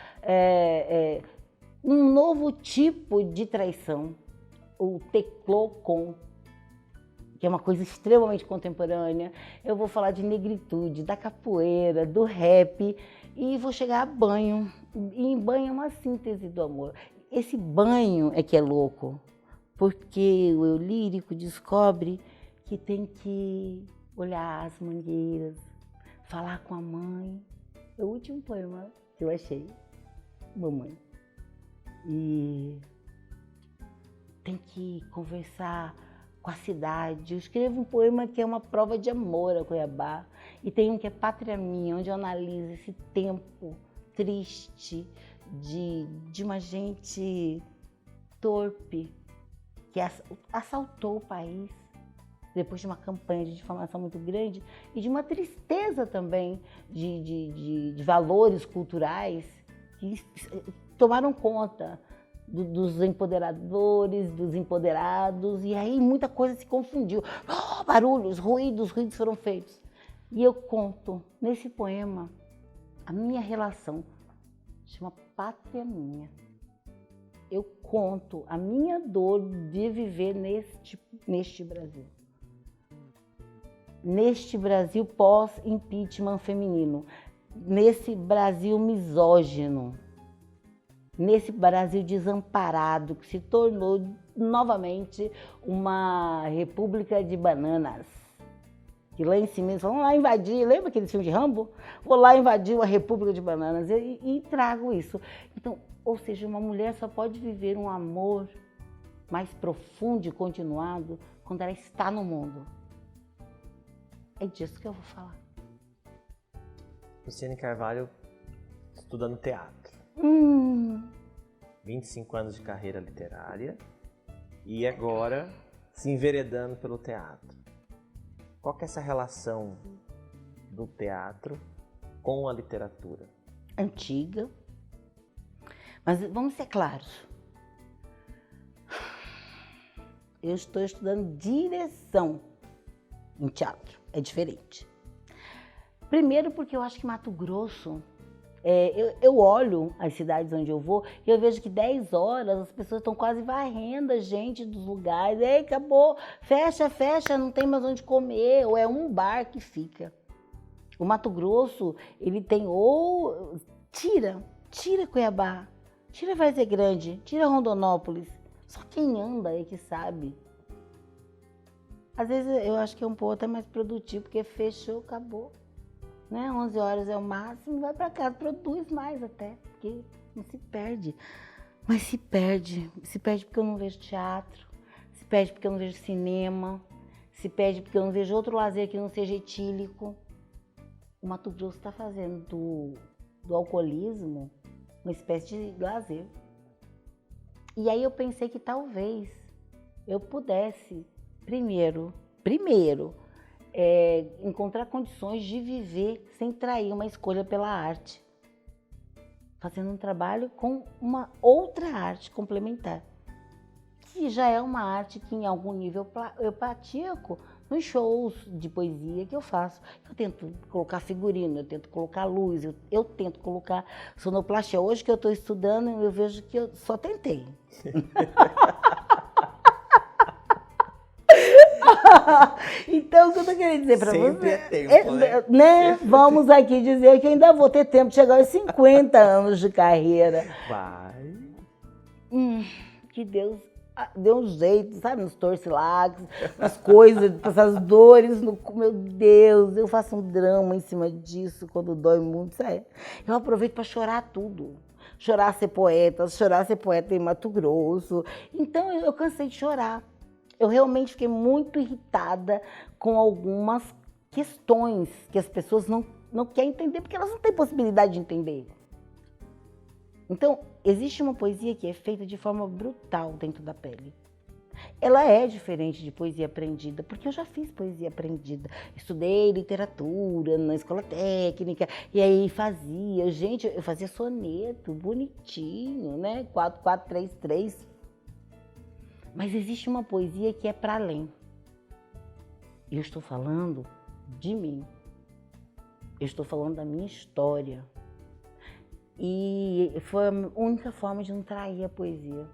um novo tipo de traição, o teclocom, que é uma coisa extremamente contemporânea. Eu vou falar de negritude, da capoeira, do rap e vou chegar a banho. E em banho é uma síntese do amor. Esse banho é que é louco, porque o eu lírico descobre que tem que olhar as mangueiras, falar com a mãe. É o último poema que eu achei, mamãe. E tem que conversar com a cidade. Eu escrevo um poema que é uma prova de amor a Cuiabá. E tem um que é Pátria Minha, onde eu analiso esse tempo triste de uma gente torpe que assaltou o país depois de uma campanha de difamação muito grande e de uma tristeza também de valores culturais que tomaram conta dos empoderadores, dos empoderados, e aí muita coisa se confundiu. Barulhos, ruídos foram feitos. E eu conto nesse poema a minha relação, chama Pátria Minha. Eu conto a minha dor de viver neste Brasil. Neste Brasil pós-impeachment feminino, nesse Brasil misógino, nesse Brasil desamparado que se tornou novamente uma república de bananas. Que lá em cima eles falam, vamos lá invadir, lembra aquele filme de Rambo? Vou lá invadir uma república de bananas e trago isso. Então, ou seja, uma mulher só pode viver um amor mais profundo e continuado quando ela está no mundo. É disso que eu vou falar. Luciane Carvalho estudando teatro. 25 anos de carreira literária e agora se enveredando pelo teatro. Qual que é essa relação do teatro com a literatura? Antiga, mas vamos ser claros. Eu estou estudando direção em teatro, é diferente. Primeiro porque eu acho que Mato Grosso, eu olho as cidades onde eu vou e eu vejo que 10 horas as pessoas estão quase varrendo a gente dos lugares. Ei, acabou, fecha, não tem mais onde comer, ou é um bar que fica. O Mato Grosso, ele tem tira Cuiabá, tira Várzea Grande, tira Rondonópolis. Só quem anda é que sabe. Às vezes eu acho que é um pouco até mais produtivo, porque fechou, acabou. Né? 11 horas é o máximo, vai para casa, produz mais até, porque não se perde. Mas se perde porque eu não vejo teatro, se perde porque eu não vejo cinema, se perde porque eu não vejo outro lazer que não seja etílico. O Mato Grosso está fazendo do alcoolismo uma espécie de lazer. E aí eu pensei que talvez eu pudesse, primeiro, encontrar condições de viver sem trair uma escolha pela arte. Fazendo um trabalho com uma outra arte complementar, que já é uma arte que em algum nível eu pratico nos shows de poesia que eu faço. Eu tento colocar figurino, eu tento colocar luz, eu tento colocar sonoplastia. Hoje que eu estou estudando, eu vejo que eu só tentei. Então, o que eu estou querendo dizer para você? Sempre é tempo, né? Vamos aqui dizer que eu ainda vou ter tempo de chegar aos 50 anos de carreira. Vai. Que Deus deu um jeito, sabe? Nos torcilags, nas coisas, essas dores. Meu Deus, eu faço um drama em cima disso quando dói muito, sabe? Eu aproveito para chorar tudo. Chorar ser poeta em Mato Grosso. Então, eu cansei de chorar. Eu realmente fiquei muito irritada com algumas questões que as pessoas não querem entender, porque elas não têm possibilidade de entender. Então, existe uma poesia que é feita de forma brutal dentro da pele. Ela é diferente de poesia aprendida, porque eu já fiz poesia aprendida. Estudei literatura na escola técnica, e aí eu fazia soneto bonitinho, né? 4-4-3-3. Mas existe uma poesia que é para além. Eu estou falando de mim. Eu estou falando da minha história. E foi a única forma de não trair a poesia.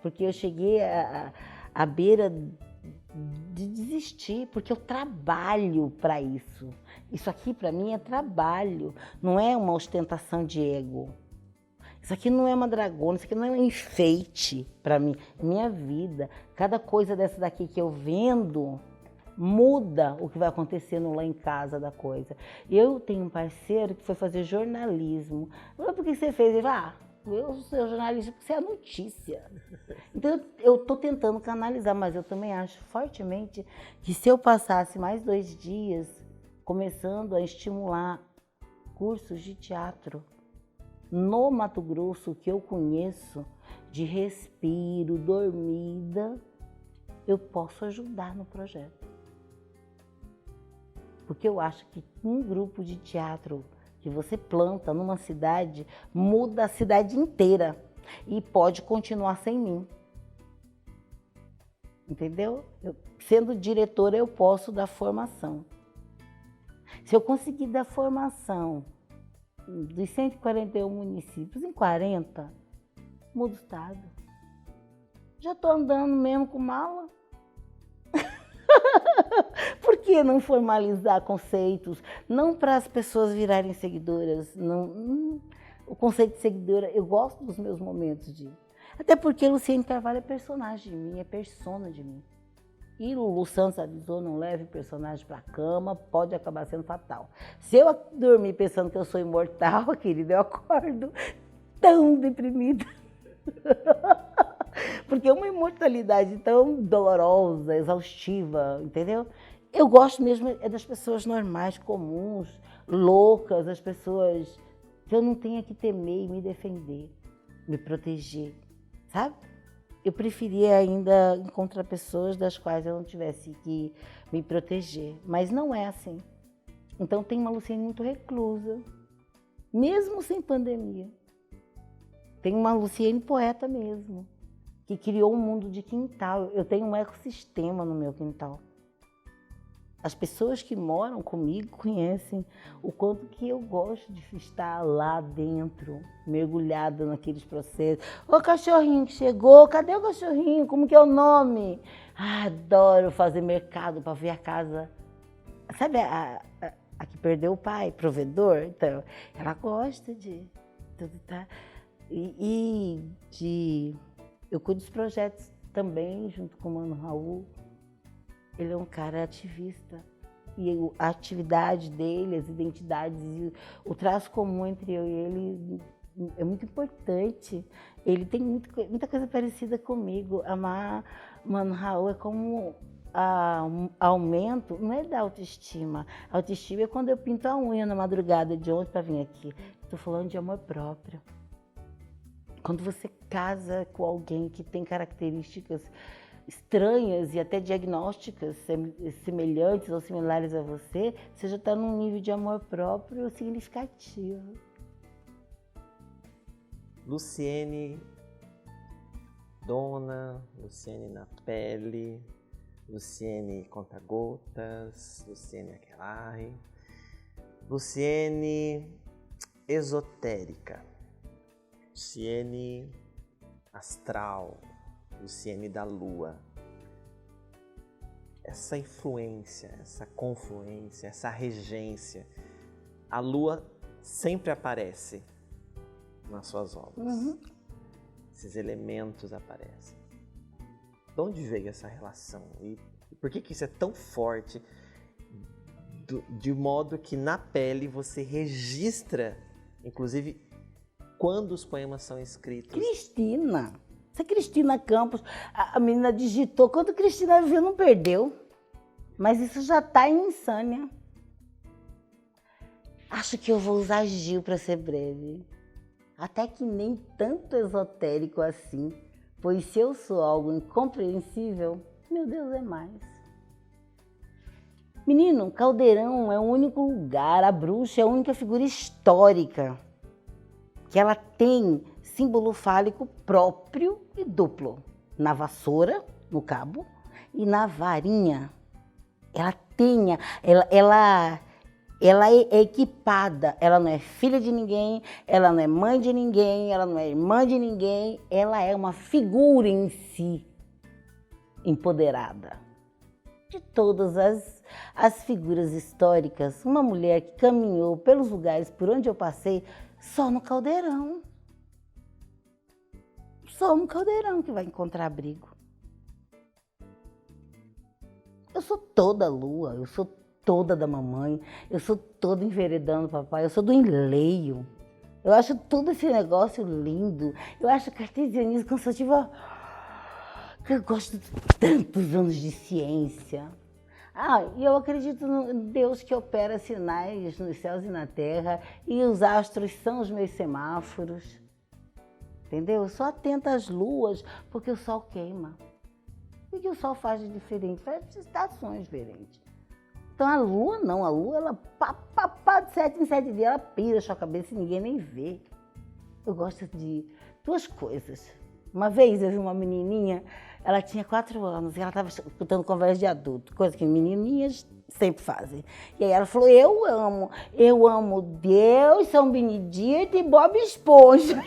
Porque eu cheguei à beira de desistir, porque eu trabalho para isso. Isso aqui para mim é trabalho, não é uma ostentação de ego. Isso aqui não é uma dragona, isso aqui não é um enfeite para mim, é minha vida. Cada coisa dessa daqui que eu vendo muda o que vai acontecendo lá em casa da coisa. Eu tenho um parceiro que foi fazer jornalismo. Por que você fez? Ele falou, eu sou jornalista porque você é a notícia. Então eu estou tentando canalizar, mas eu também acho fortemente que se eu passasse mais 2 dias começando a estimular cursos de teatro no Mato Grosso, que eu conheço, de respiro, dormida, eu posso ajudar no projeto. Porque eu acho que um grupo de teatro que você planta numa cidade, muda a cidade inteira e pode continuar sem mim. Entendeu? Sendo diretora, eu posso dar formação. Se eu conseguir dar formação dos 141 municípios, em 40, muda o estado. Já estou andando mesmo com mala. Por que não formalizar conceitos? Não para as pessoas virarem seguidoras. Não, o conceito de seguidora, eu gosto dos meus momentos de... Até porque Luciene Carvalho é personagem de mim, é persona de mim. E o Lulu Santos avisou, não leve o personagem para a cama, pode acabar sendo fatal. Se eu dormir pensando que eu sou imortal, querida, eu acordo tão deprimida. Porque é uma imortalidade tão dolorosa, exaustiva, entendeu? Eu gosto mesmo das pessoas normais, comuns, loucas, as pessoas que eu não tenha que temer e me defender, me proteger, sabe? Eu preferia ainda encontrar pessoas das quais eu não tivesse que me proteger, mas não é assim. Então tem uma Luciene muito reclusa, mesmo sem pandemia. Tem uma Luciene poeta mesmo, que criou um mundo de quintal. Eu tenho um ecossistema no meu quintal. As pessoas que moram comigo conhecem o quanto que eu gosto de estar lá dentro, mergulhada naqueles processos. Ô cachorrinho que chegou, cadê o cachorrinho? Como que é o nome? Adoro fazer mercado para ver a casa. Sabe a que perdeu o pai, provedor? Então, ela gosta de tudo, tá? Eu cuido dos projetos também, junto com o Mano Raul. Ele é um cara ativista. E a atividade dele, as identidades, e o traço comum entre eu e ele é muito importante. Ele tem muita coisa parecida comigo. Amar Mano Raul é como aumento, não é da autoestima. A autoestima é quando eu pinto a unha na madrugada de ontem para vir aqui. Estou falando de amor próprio. Quando você casa com alguém que tem características estranhas e até diagnósticas semelhantes ou similares a você, você já está num nível de amor próprio significativo. Luciene Dona, Luciene na pele, Luciene conta-gotas, Luciene aquelarre, Luciene esotérica, Luciene astral, Luciene da lua. Essa influência, essa confluência, essa regência, a lua sempre aparece nas suas obras. Esses elementos aparecem. De onde veio essa relação? E por que isso é tão forte? De modo que na pele você registra, inclusive, quando os poemas são escritos. Cristina! Essa Cristina Campos, a menina digitou. Quando Cristina viu, não perdeu. Mas isso já está em insânia. Acho que eu vou usar Gil para ser breve. Até que nem tanto esotérico assim, pois se eu sou algo incompreensível, meu Deus é mais. Menino, Caldeirão é o único lugar, a bruxa é a única figura histórica que ela tem símbolo fálico próprio e duplo. Na vassoura, no cabo, e na varinha. Ela é equipada, ela não é filha de ninguém, ela não é mãe de ninguém, ela não é irmã de ninguém, ela é uma figura em si, empoderada. De todas as figuras históricas, uma mulher que caminhou pelos lugares por onde eu passei, só no Caldeirão. Só no Caldeirão que vai encontrar abrigo. Eu sou toda lua, eu sou toda da mamãe, eu sou toda enveredando papai, eu sou do enleio. Eu acho todo esse negócio lindo. Eu acho cartesianismo cansativo. Eu gosto de tantos anos de ciência. E eu acredito no Deus que opera sinais nos céus e na terra, e os astros são os meus semáforos. Entendeu? Eu sou atenta às luas, porque o sol queima. O que o sol faz de diferente? Faz estações diferentes. Então a lua não, a lua ela de 7 em 7 dias, ela pira a sua cabeça e ninguém nem vê. Eu gosto de duas coisas. Uma vez eu vi uma menininha, ela tinha 4 anos e ela estava escutando conversa de adulto, coisa que menininhas sempre fazem. E aí ela falou, eu amo Deus, São Benedito e Bob Esponja.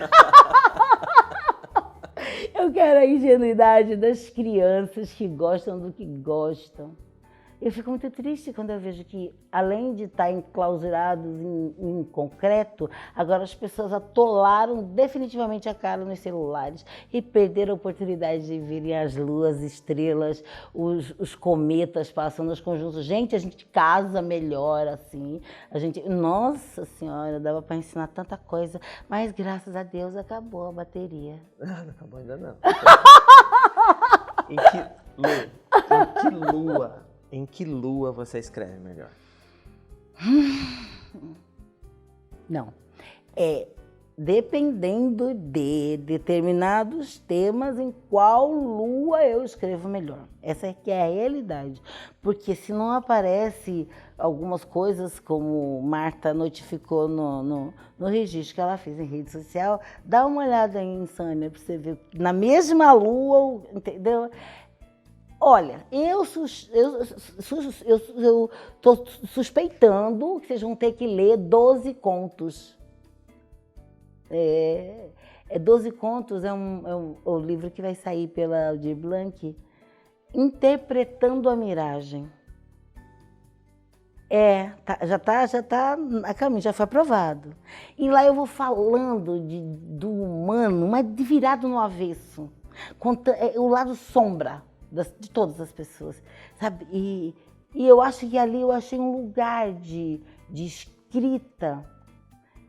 Eu quero a ingenuidade das crianças que gostam do que gostam. Eu fico muito triste quando eu vejo que, além de estar enclausurados em concreto, agora as pessoas atolaram definitivamente a cara nos celulares e perderam a oportunidade de verem as luas, estrelas, os cometas passando, os conjuntos. Gente, a gente casa melhor assim. Nossa Senhora, dava para ensinar tanta coisa, mas graças a Deus acabou a bateria. Não acabou ainda não. Em que lua você escreve melhor? Não. Dependendo de determinados temas, em qual lua eu escrevo melhor. Essa é que é a realidade. Porque se não aparece algumas coisas, como Marta notificou no registro que ela fez em rede social, dá uma olhada em Insânia para você ver. Na mesma lua, entendeu? Olha, eu estou suspeitando que vocês vão ter que ler 12 contos. 12 contos é o livro que vai sair pela Aldir Blanc, Interpretando a Miragem. Já tá a caminho, já foi aprovado. E lá eu vou falando do humano, mas virado no avesso. O lado sombra de todas as pessoas, sabe? E eu acho que ali eu achei um lugar de escrita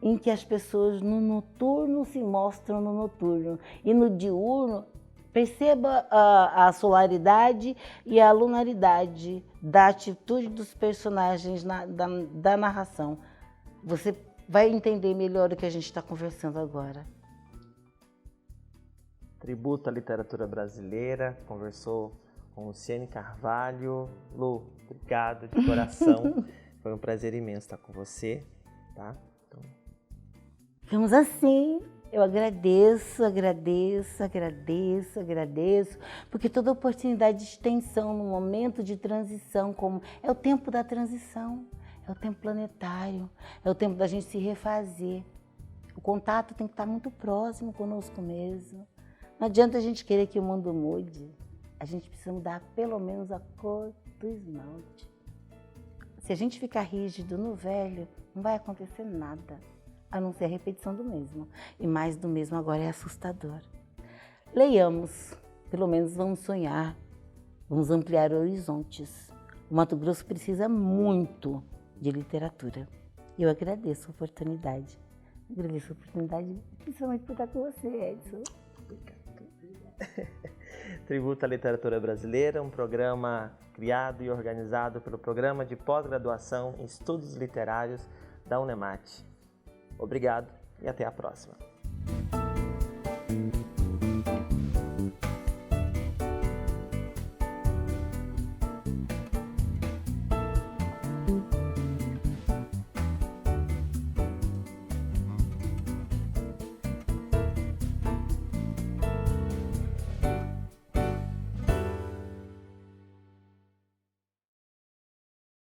em que as pessoas no noturno se mostram no noturno e no diurno perceba a solaridade e a lunaridade da atitude dos personagens da narração. Você vai entender melhor o que a gente está conversando agora. Tributo à Literatura Brasileira, conversou com Luciane Carvalho. Lu, obrigado de coração. Foi um prazer imenso estar com você, tá? Então... Ficamos assim. Eu agradeço, porque toda oportunidade de extensão no momento de transição, como é o tempo da transição, é o tempo planetário, é o tempo da gente se refazer. O contato tem que estar muito próximo conosco mesmo. Não adianta a gente querer que o mundo mude, a gente precisa mudar pelo menos a cor do esmalte. Se a gente ficar rígido no velho, não vai acontecer nada. A não ser a repetição do mesmo. E mais do mesmo agora é assustador. Leiamos, pelo menos vamos sonhar, vamos ampliar horizontes. O Mato Grosso precisa muito de literatura. E eu agradeço a oportunidade. Principalmente por estar com você, Edson. Tributo à Literatura Brasileira, um programa criado e organizado pelo Programa de Pós-Graduação em Estudos Literários da UNEMAT. Obrigado e até a próxima.